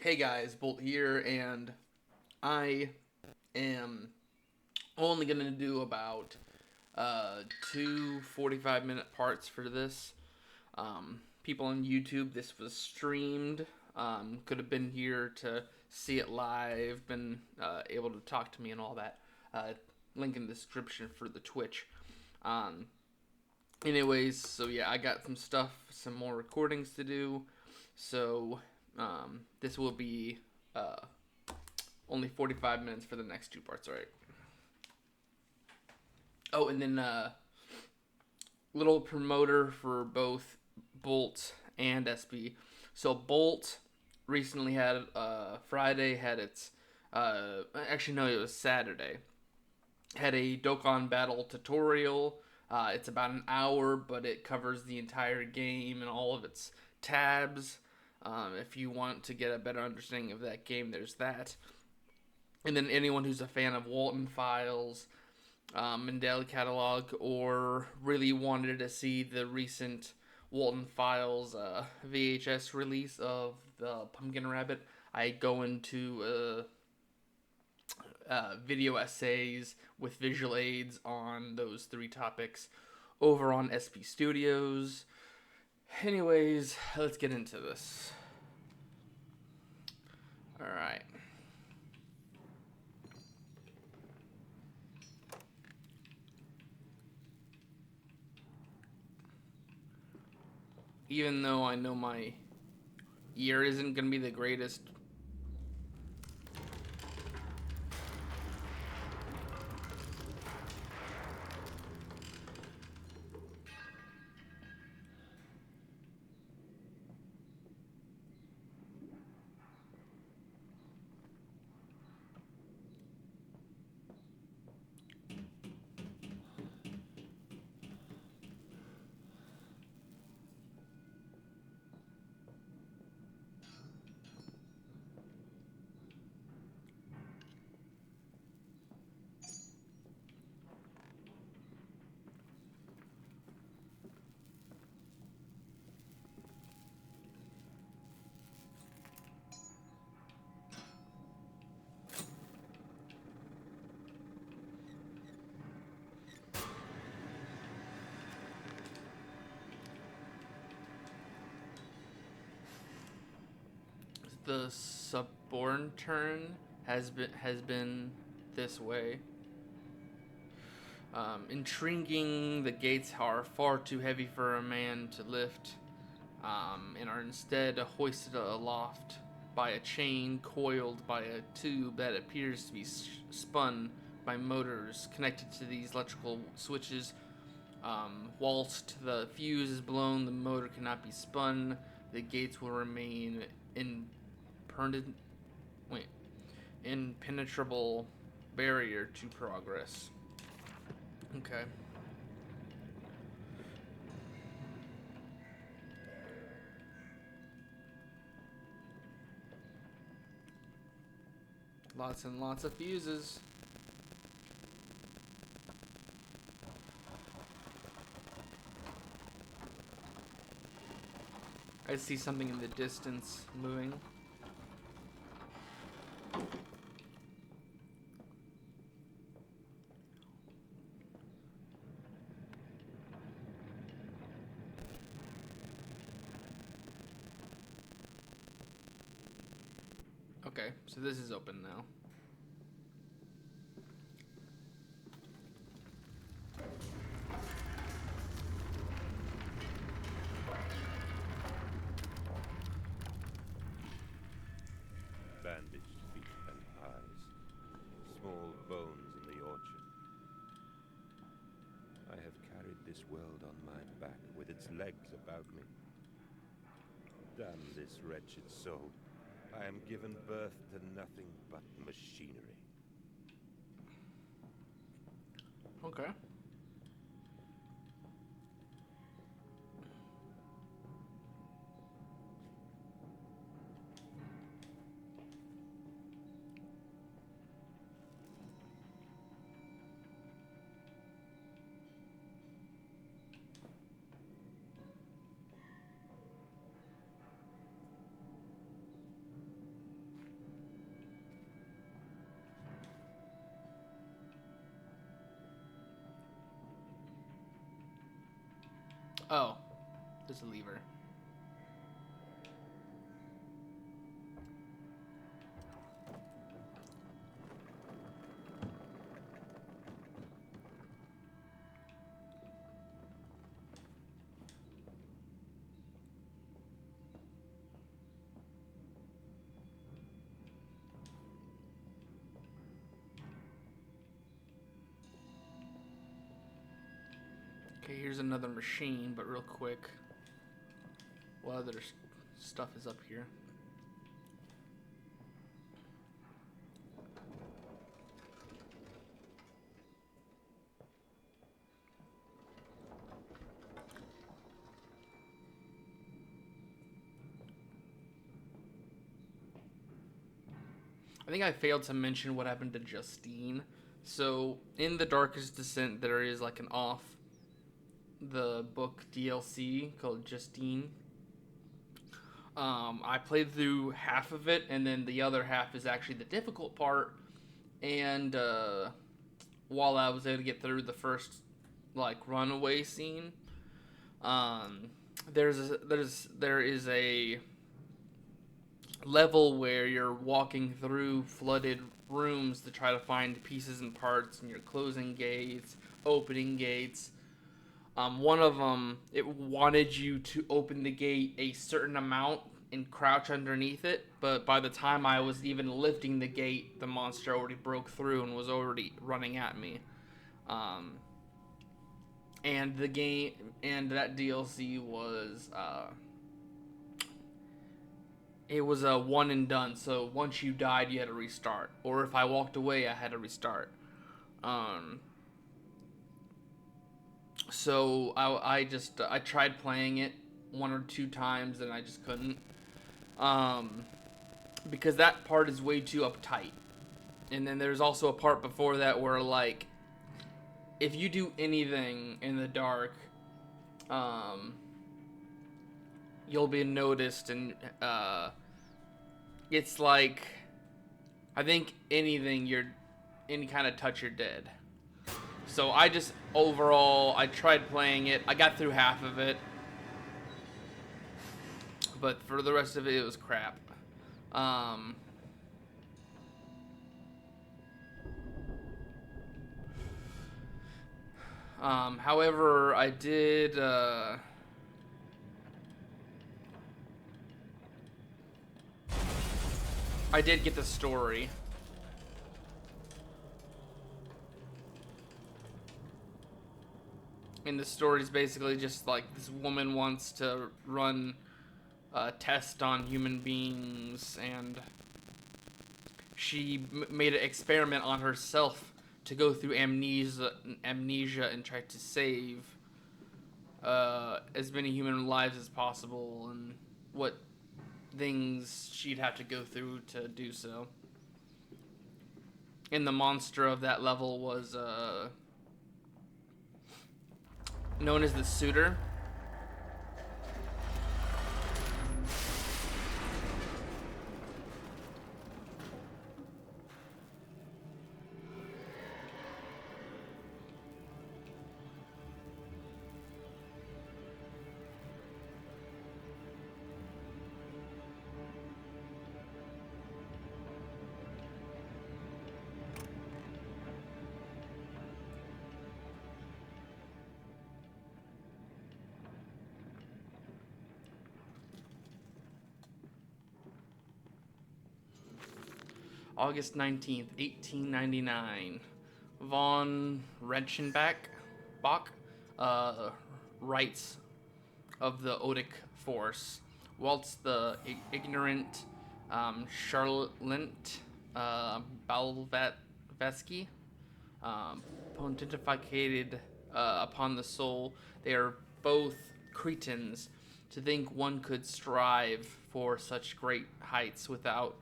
Hey guys, Bolt here, and I am only going to do about two 45-minute parts for this. People on YouTube, this was streamed. Could have been here to see it live, been able to talk to me and all that. Link in the description for the Twitch. Um, Anyways, so yeah, I got some stuff, some more recordings to do. So this will be uh, only 45 minutes for the next two parts, alright? Oh, and then little promoter for both Bolt and SB. So Bolt recently had Friday had its actually no, it was Saturday. Had a Dokkan Battle tutorial. It's about an hour, but it covers the entire game and all of its tabs. If you want to get a better understanding of that game, there's that. And then anyone who's a fan of Walton Files, Mandela Catalog, or really wanted to see the recent Walton Files VHS release of the Pumpkin Rabbit, I go into video essays with visual aids on those three topics over on SP Studios. Anyways, let's get into this. Alright. Even though I know my year isn't going to be the greatest, the Suborn turn has been this way. Intriguing, the gates are far too heavy for a man to lift, and are instead hoisted aloft by a chain coiled by a tube that appears to be spun by motors connected to these electrical switches. Whilst the fuse is blown, the motor cannot be spun. The gates will remain impernet- wait, impenetrable barrier to progress. Okay. Lots and lots of fuses. I see something in the distance moving. Okay, so this is open now. Bandaged feet and eyes, small bones in the orchard. I have carried this world on my back with its legs about me. Damn this wretched soul. I am given birth to nothing but machinery. Okay. Oh, there's a lever. Okay, here's another machine, but real quick. What other stuff is up here? I think I failed to mention what happened to Justine. So, in The Darkest Descent, there is like an off the book DLC called Justine. I played through half of it, and then the other half is actually the difficult part. And while I was able to get through the first like runaway scene, um, there is a level where you're walking through flooded rooms to try to find pieces and parts, and you're closing gates, opening gates. One of them, it wanted you to open the gate a certain amount and crouch underneath it, but by the time I was even lifting the gate, the monster already broke through and was already running at me. Um, and the game and that DLC was it was a one and done. So once you died, you had to restart, or if I walked away, I had to restart. Um, so I tried playing it one or two times and I just couldn't. Um, because that part is way too uptight. And then there's also a part before that where like if you do anything in the dark, um, you'll be noticed, and it's like I think anything you're any kind of touch you're dead. So I just overall I tried playing it. I got through half of it, but for the rest of it, it was crap. Um, however, I did get the story. And the story is basically just like this woman wants to run a test on human beings, and she made an experiment on herself to go through amnesia and try to save as many human lives as possible, and what things she'd have to go through to do so. And the monster of that level was known as the Suitor. August 19th, 1899. Von Reichenbach Bach, writes of the Odic force, whilst the ignorant Charlotte Balvatsky pontificated upon the soul. They are both cretins to think one could strive for such great heights without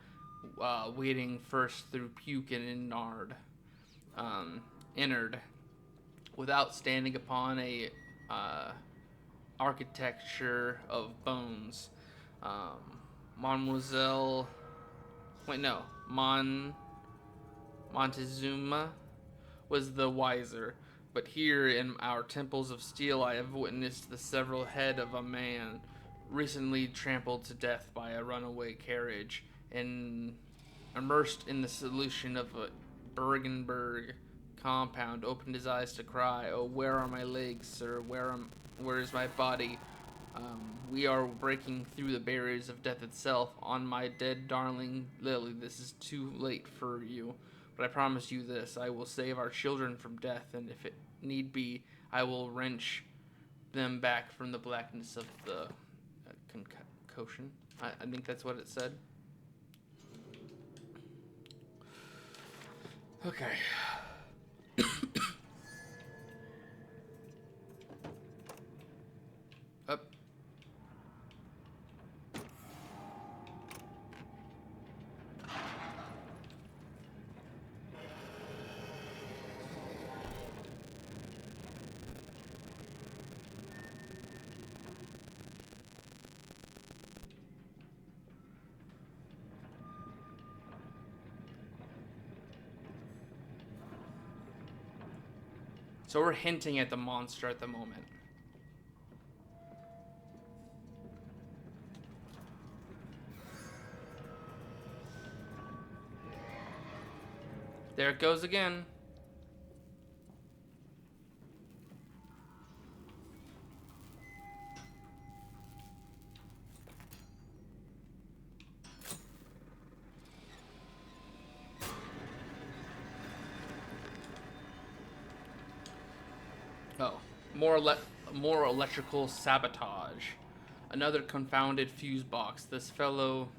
wading first through puke and innard, without standing upon a architecture of bones. Um, Mademoiselle, wait no, Montezuma was the wiser. But here in our temples of steel, I have witnessed the several head of a man recently trampled to death by a runaway carriage and immersed in the solution of a Bergenberg compound, opened his eyes to cry, "Oh, where are my legs, sir? Where is my body? We are breaking through the barriers of death itself. On my dead darling Lily, this is too late for you. But I promise you this, I will save our children from death, and if it need be, I will wrench them back from the blackness of the concoction." I think that's what it said. Okay. Up. So we're hinting at the monster at the moment. There it goes again. Oh, more electrical sabotage. Another confounded fuse box. The fellow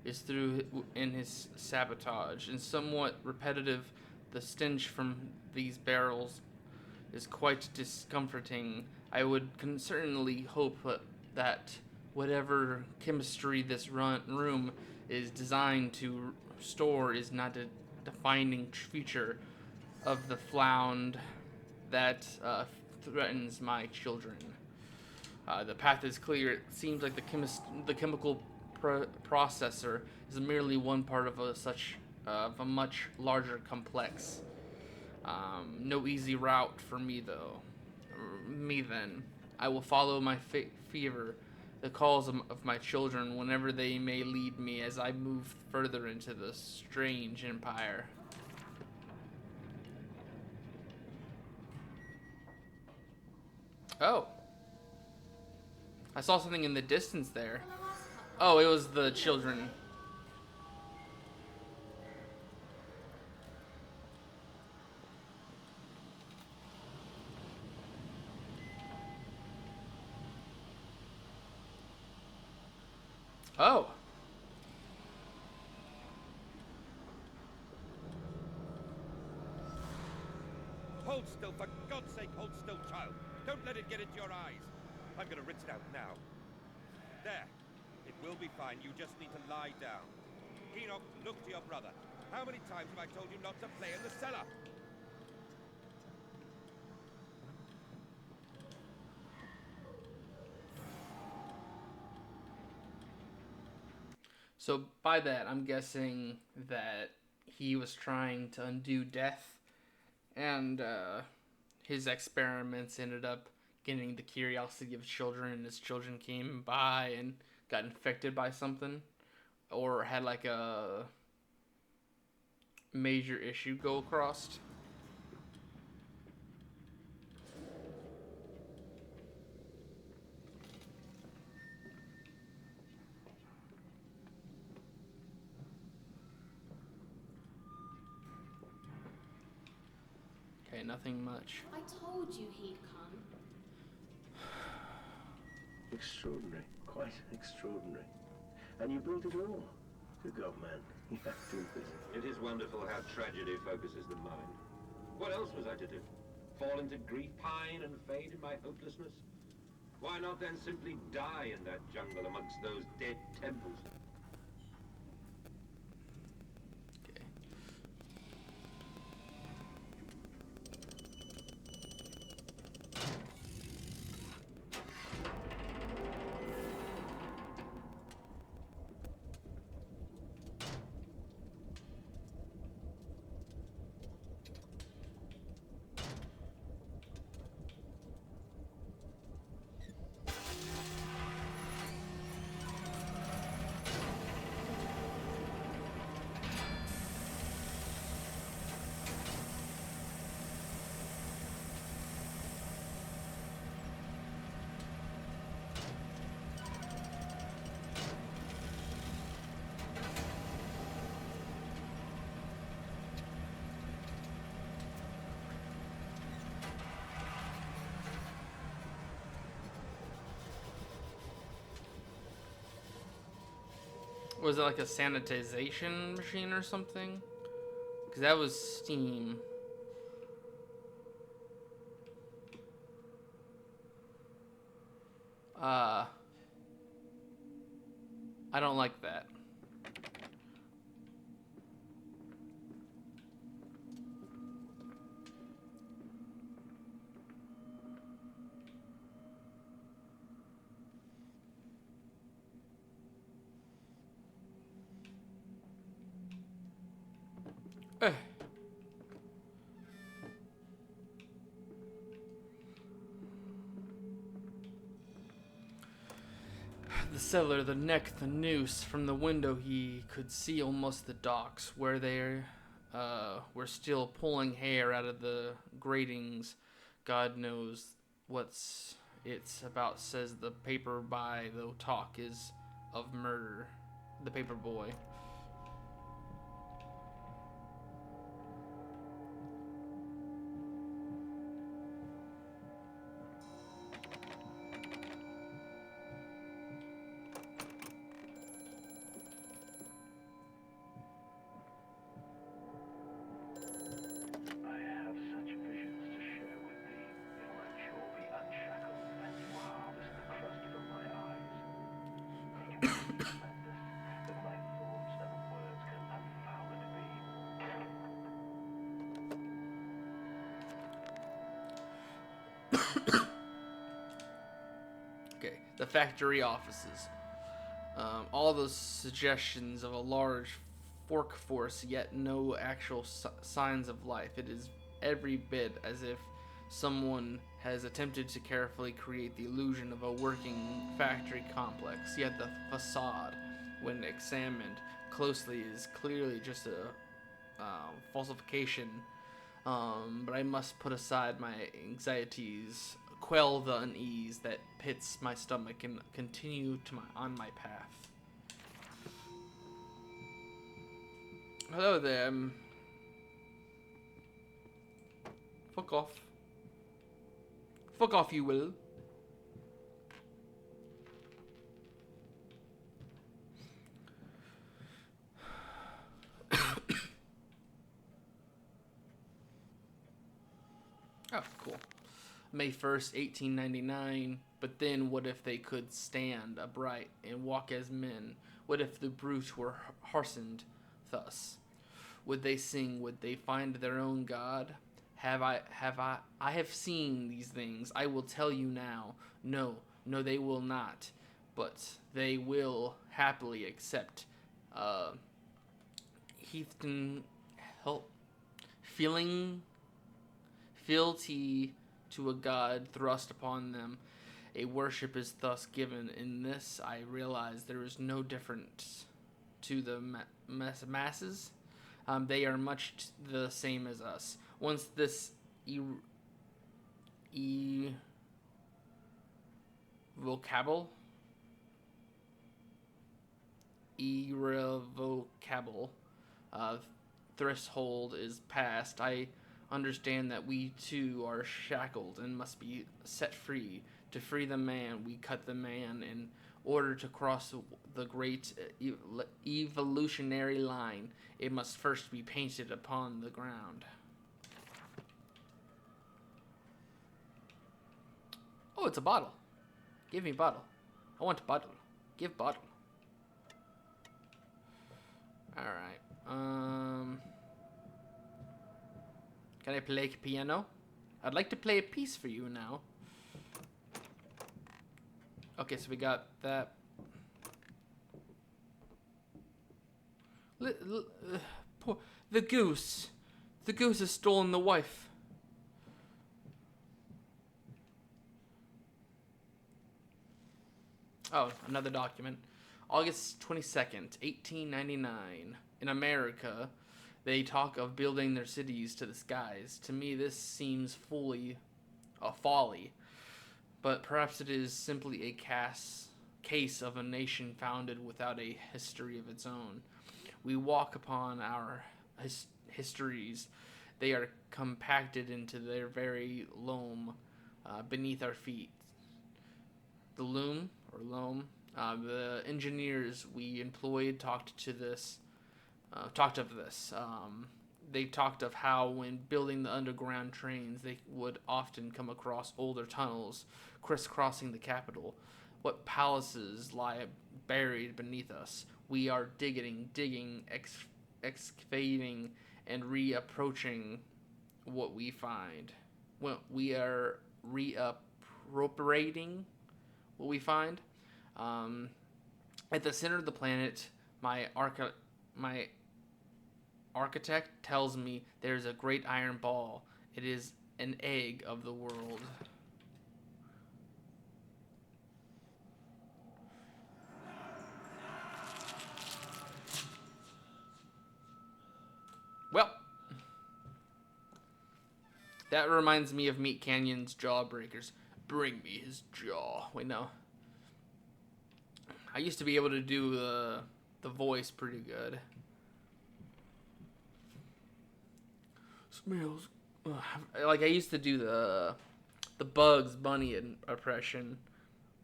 is through in his sabotage, and somewhat repetitive. The stench from these barrels is quite discomforting. I would certainly hope that whatever chemistry this room is designed to store is not a defining feature of the flound that threatens my children. The path is clear. It seems like the chemical processor is merely one part of a much larger complex. No easy route for me, though. Me then. I will follow my fever, the calls of my children, whenever they may lead me as I move further into the strange empire. Oh. I saw something in the distance there. Oh, it was the children. Oh. Hold still, for God's sake, hold still, child. Don't let it get into your eyes. I'm gonna rinse it out now. There. It will be fine. You just need to lie down. Enoch, look to your brother. How many times have I told you not to play in the cellar? So by that, I'm guessing that he was trying to undo death, and his experiments ended up getting the curiosity of children, and his children came by and got infected by something, or had like a major issue go across. Okay, nothing much. I told you he'd come. Extraordinary, quite extraordinary. And you built it all. Good God, man. You have to visit. It is wonderful how tragedy focuses the mind. What else was I to do? Fall into grief, pine, and fade in my hopelessness? Why not then simply die in that jungle amongst those dead temples? Okay. Was it like a sanitization machine or something? Because that was steam. I don't like that. Eh. The sailor, the neck, the noose. From the window he could see almost the docks, where they were still pulling hair out of the gratings. God knows what's it's about, says the paper by, though talk is of murder. The paper boy. I have such visions to share with thee. In rapture be unshackled, and you harvest the crust from my eyes. Make it tremendous, that my thoughts and words can unfounded be. Okay, the factory offices. All those suggestions of a large fork force, yet no actual signs of life. It is every bit as if someone has attempted to carefully create the illusion of a working factory complex, yet the facade, when examined closely, is clearly just a falsification. But I must put aside my anxieties, quell the unease that pits my stomach, and continue on my path. Hello there. Fuck off. Fuck off, you will. Oh, cool. May 1st, 1899. But then what if they could stand upright and walk as men? What if the brute were harsoned thus? Would they sing? Would they find their own God? I have seen these things. I will tell you now. No, no, they will not. But they will happily accept, heathen help, feeling fealty to a god thrust upon them. A worship is thus given. In this, I realize there is no difference to the masses. They are much the same as us. Once this irrevocable uh, threshold is passed, I understand that we too are shackled and must be set free. To free the man, we cut the man in order to cross the great evolutionary line. It must first be painted upon the ground. Oh, it's a bottle. Give me bottle. I want a bottle. Give bottle. Alright. Can I play piano? I'd like to play a piece for you now. Okay, so we got that. Poor, the goose. The goose has stolen the wife. Oh, another document. August 22nd, 1899. In America, they talk of building their cities to the skies. To me, this seems fully a folly. But perhaps it is simply a case of a nation founded without a history of its own. We walk upon our histories. They are compacted into their very loam beneath our feet. The loom, or loam, The engineers we employed talked of this. They talked of how when building the underground trains, they would often come across older tunnels crisscrossing the capital. What palaces lie buried beneath us? We are digging, excavating, and reapproaching what we find. Well, we are reappropriating what we find. Um, at the center of the planet, my architect tells me there's a great iron ball. It is an egg of the world. Well, that reminds me of Meat Canyon's Jawbreakers. Bring me his jaw. Wait, no. I used to be able to do the voice pretty good. Smells like I used to do the Bugs Bunny impression.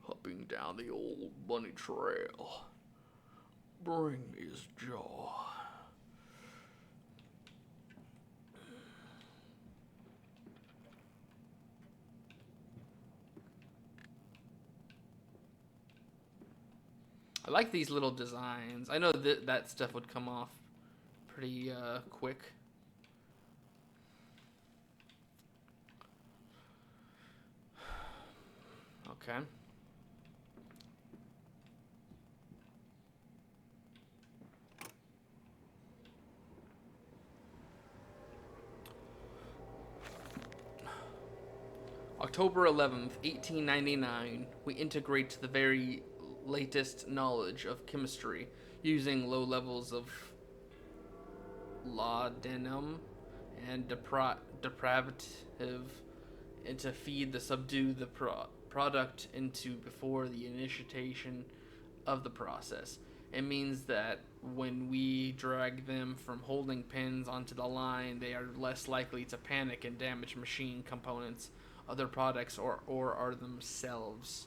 Hopping down the old bunny trail. Bring me his jaw. I like these little designs. I know that stuff would come off pretty quick. Okay. October 11th, 1899, we integrate the very latest knowledge of chemistry using low levels of laudanum and deprivative and to feed the subdue the product into before the initiation of the process. It means that when we drag them from holding pins onto the line, they are less likely to panic and damage machine components, other products, or are themselves.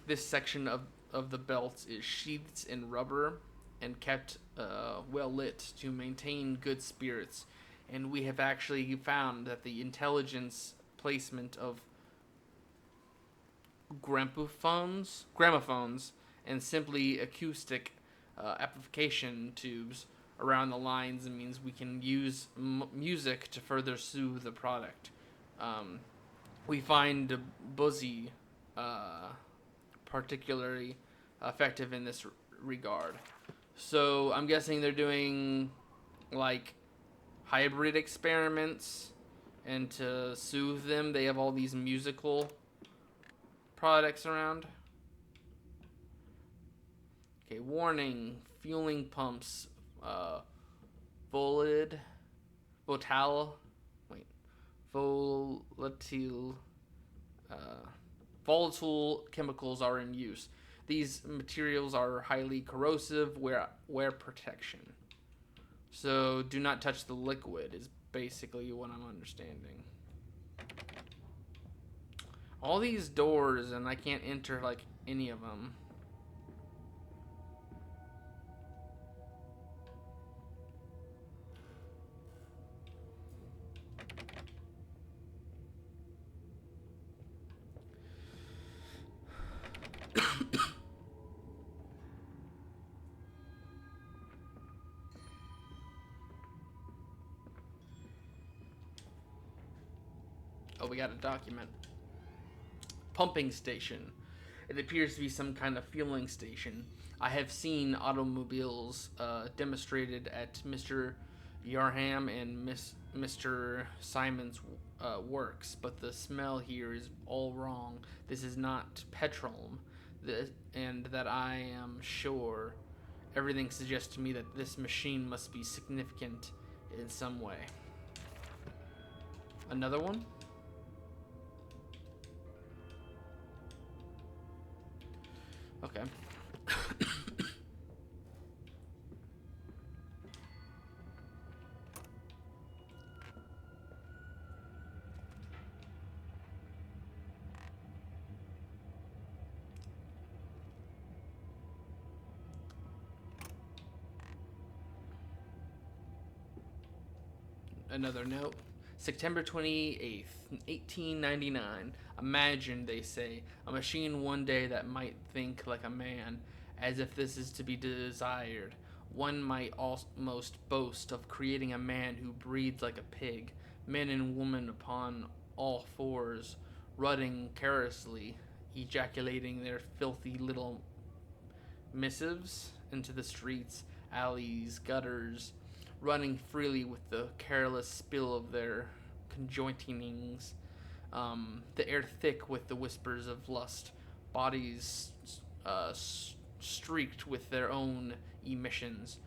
This section of the belt is sheathed in rubber and kept well lit to maintain good spirits. And we have actually found that the intelligence placement of gramophones, and simply acoustic amplification tubes around the lines means we can use music to further soothe the product. We find Buzzy particularly effective in this regard. So I'm guessing they're doing like hybrid experiments, and to soothe them, they have all these musical products around. Okay, warning: fueling pumps, volid, volatile, wait, volatile, volatile chemicals are in use. These materials are highly corrosive. Wear protection. So do not touch the liquid is basically what I'm understanding. All these doors, and I can't enter like any of them. Oh, we got a document. Pumping station. It appears to be some kind of fueling station. I have seen automobiles demonstrated at Mr. Yarham and Mr. Simon's works, but the smell here is all wrong. This is not petroleum, and that I am sure. Everything suggests to me that this machine must be significant in some way. Another one? Okay. another note. September 28th, 1899. Imagine, they say, a machine one day that might think like a man, as if this is to be desired. One might almost boast of creating a man who breathes like a pig, men and women upon all fours, rutting carelessly, ejaculating their filthy little missives into the streets, alleys, gutters, running freely with the careless spill of their conjoinings, the air thick with the whispers of lust, bodies streaked with their own emissions.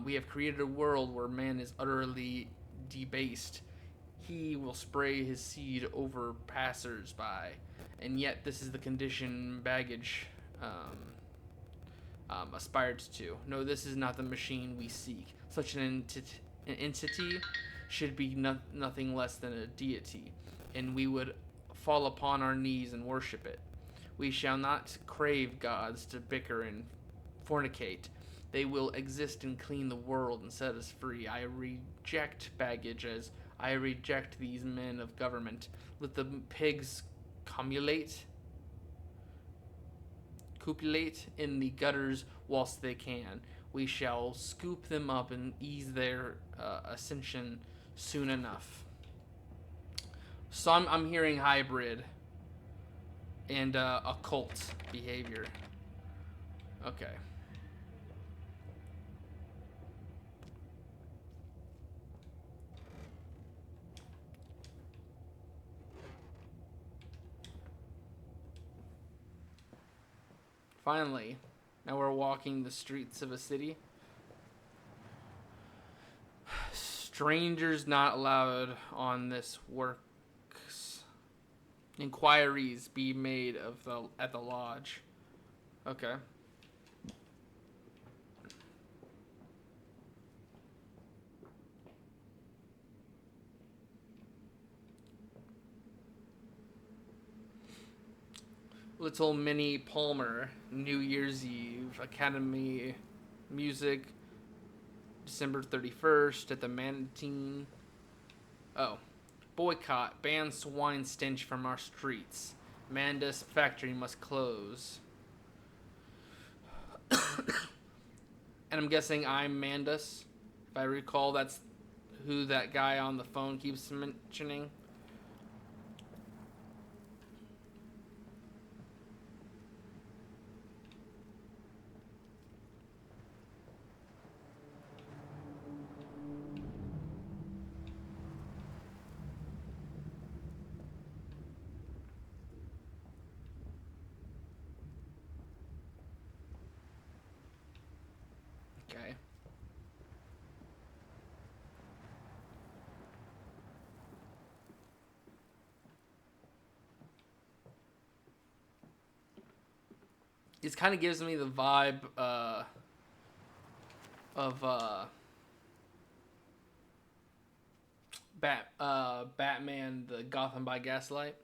We have created a world where man is utterly debased. He will spray his seed over passers-by, and yet this is the condition baggage aspired to. No, this is not the machine we seek. Such an entity should be nothing less than a deity, and we would fall upon our knees and worship it. We shall not crave gods to bicker and fornicate. They will exist and clean the world and set us free. I reject baggage as I reject these men of government. Let the pigs cumulate in the gutters whilst they can. We shall scoop them up and ease their ascension soon enough. So I'm hearing hybrid and occult behavior. Okay. Finally, now we're walking the streets of a city. Strangers not allowed on this works. Inquiries be made at the lodge. Okay. Little Minnie Palmer, New Year's Eve, Academy Music, December 31st at the Mantine. Oh. Boycott, ban swine stench from our streets. Manda's factory must close. And I'm guessing I'm Mandus. If I recall, that's who that guy on the phone keeps mentioning. Okay. It kind of gives me the vibe of Batman, the Gotham by Gaslight.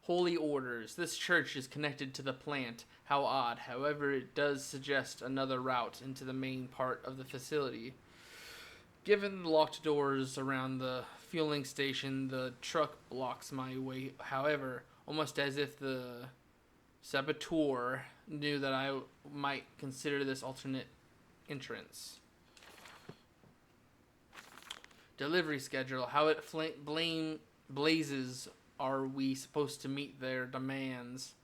Holy orders. This church is connected to the plant. How odd. However, it does suggest another route into the main part of the facility. Given the locked doors around the fueling station, the truck blocks my way. However, almost as if the saboteur knew that I might consider this alternate entrance. Delivery schedule. How it blazes are we supposed to meet their demands?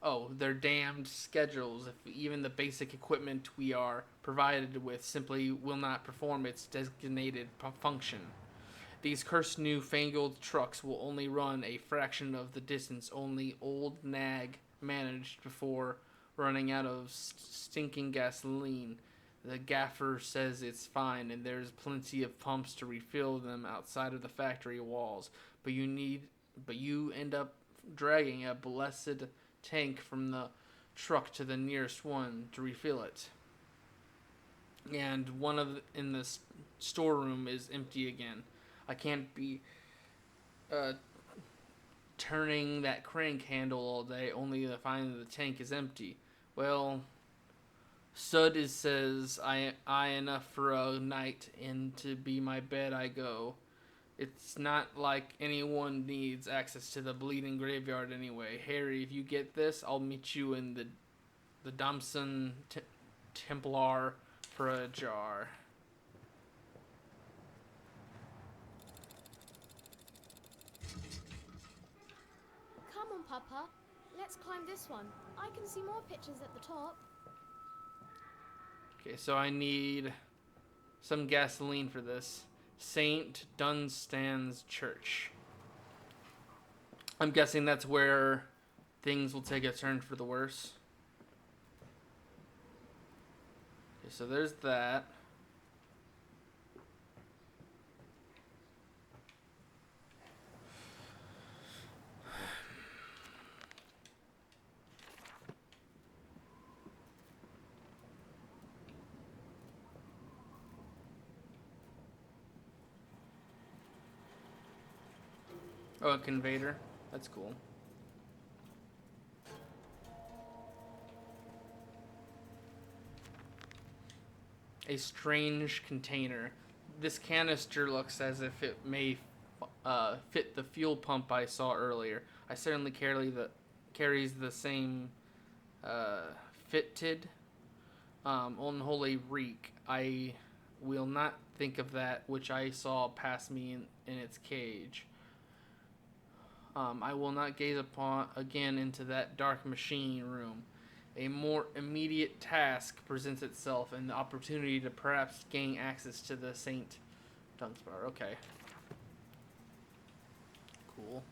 Oh, their damned schedules. If even the basic equipment we are provided with simply will not perform its designated function. These cursed new-fangled trucks will only run a fraction of the distance only old nag managed before running out of stinking gasoline. The gaffer says it's fine and there's plenty of pumps to refill them outside of the factory walls, but you end up dragging a blessed tank from the truck to the nearest one to refill it. And one in the storeroom is empty again. I can't be turning that crank handle all day only to find the tank is empty. Well, Sud says I enough for a night, and to be my bed I go. It's not like anyone needs access to the bleeding graveyard anyway. Harry, if you get this, I'll meet you in the Damson Templar for a jar. Come on, Papa. Let's climb this one. I can see more pictures at the top. Okay, so I need some gasoline for this. St. Dunstan's Church. I'm guessing that's where things will take a turn for the worse. Okay, so there's that. Oh, a conveyor. That's cool. A strange container. This canister looks as if it may fit the fuel pump I saw earlier. I certainly carries the same fitted unholy reek. I will not think of that which I saw pass me in its cage. I will not gaze upon again into that dark machine room. A more immediate task presents itself, and the opportunity to perhaps gain access to the St. Dunsbar. Okay. Cool.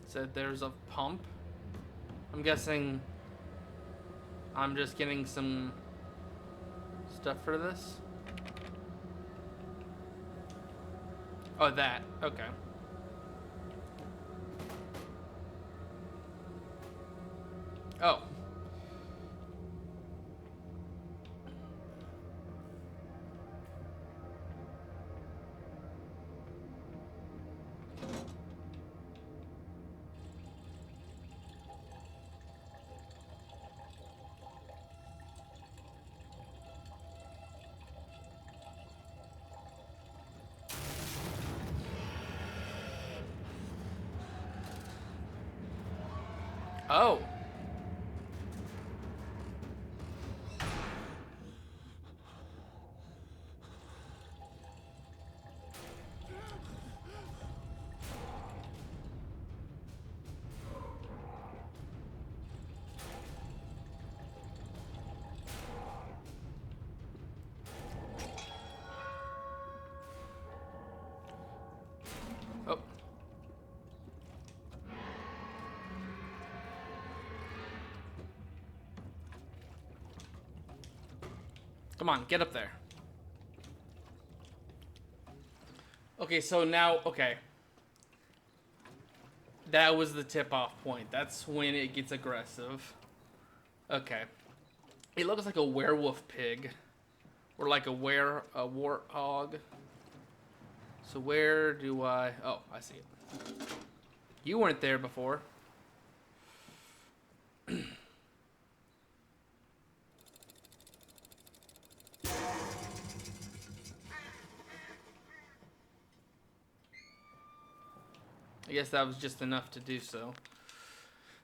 So there's a pump. I'm guessing I'm just getting some stuff for this. Oh, that. Okay. Oh. Oh. Oh. Come on, get up there. Okay, so now, okay. That was the tip-off point. That's when it gets aggressive. Okay. It looks like a werewolf pig. Or like a warthog. So where do I... Oh, I see it. You weren't there before. I guess that was just enough to do so.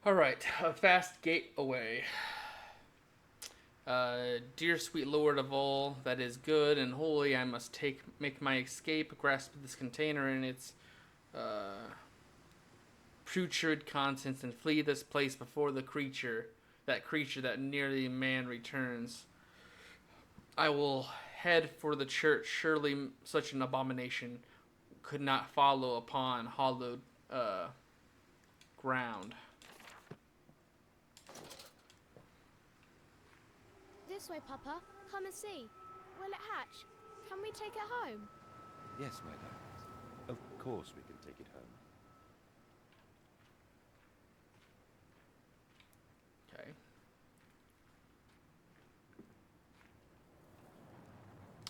Alright, a fast gate away. Dear sweet Lord of all that is good and holy, I must make my escape, grasp this container and its putrid contents, and flee this place before that creature that nearly man returns. I will head for the church. Surely such an abomination could not follow upon hallowed ground. This way, Papa. Come and see. Will it hatch? Can we take it home? Yes, my darlings. Of course we can take it home. Okay.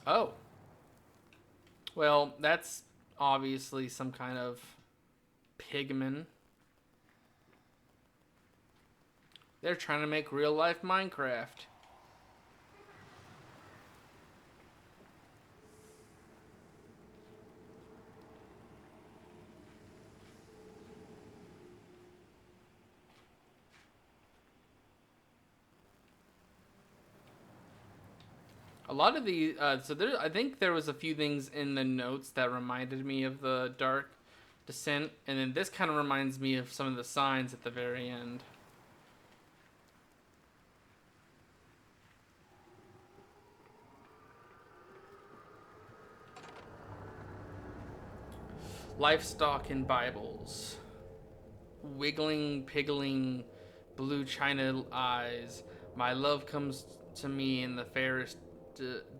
Oh. Well, that's obviously some kind of pigman. They're trying to make real life Minecraft. A lot of the I think there was a few things in the notes that reminded me of the Dark Descent, and then this kind of reminds me of some of the signs at the very end. Livestock and Bibles. Wiggling, piggling, blue china eyes. My love comes to me in the fairest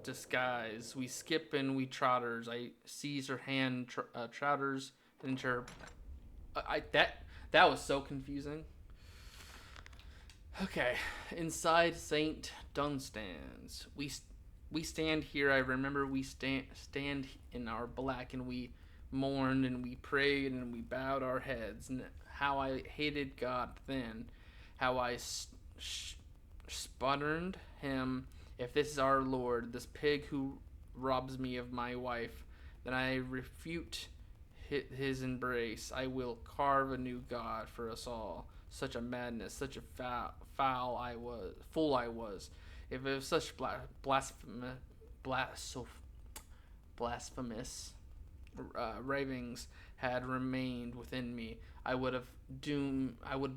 disguise. We skip and we trotters. I seize her hand, trotters into her. That was so confusing. Okay, inside Saint Dunstan's, we stand here. I remember we stand in our black, and we mourned and we prayed and we bowed our heads. And how I hated God then, how I sputtered him. If this is our Lord, this pig who robs me of my wife, then I refute his embrace. I will carve a new God for us all. Such a madness, such a fool I was. If it was such blasphemous ravings had remained within me, I would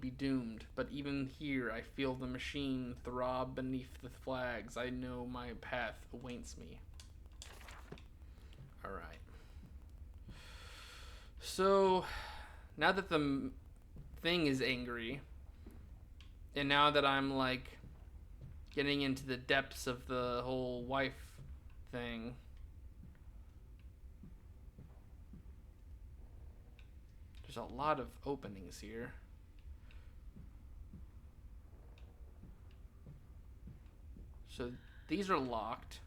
be doomed. But even here, I feel the machine throb beneath the flags. I know my path awaits me. All right. So, now that the thing is angry, and now that I'm like getting into the depths of the whole wife thing, there's a lot of openings here. So these are locked.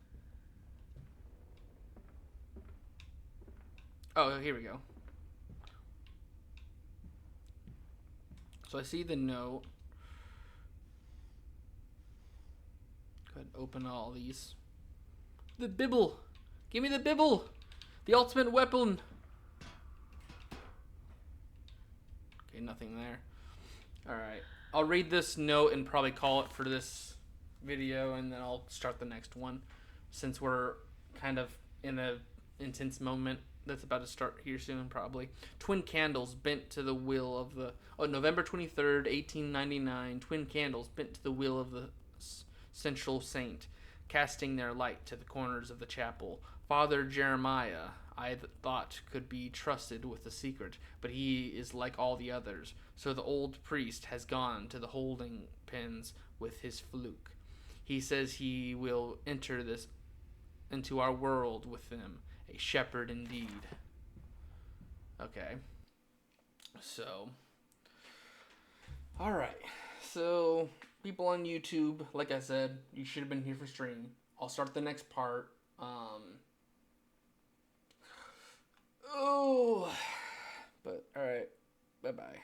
Oh, here we go. So I see the note. Go ahead and open all these. The Bibble! Give me the Bibble! The ultimate weapon! Okay, nothing there. Alright. I'll read this note and probably call it for this video, and then I'll start the next one, since we're kind of in a intense moment that's about to start here soon, probably. Twin candles bent to the will of the... Oh, November 23rd, 1899. Twin candles bent to the will of the central saint, casting their light to the corners of the chapel. Father Jeremiah, I thought could be trusted with the secret, but he is like all the others. So the old priest has gone to the holding pens with his fluke. He says he will enter this into our world with them, a shepherd indeed. Okay. So, all right. So, people on YouTube, like I said, you should have been here for stream. I'll start the next part. Oh, but all right. Bye bye.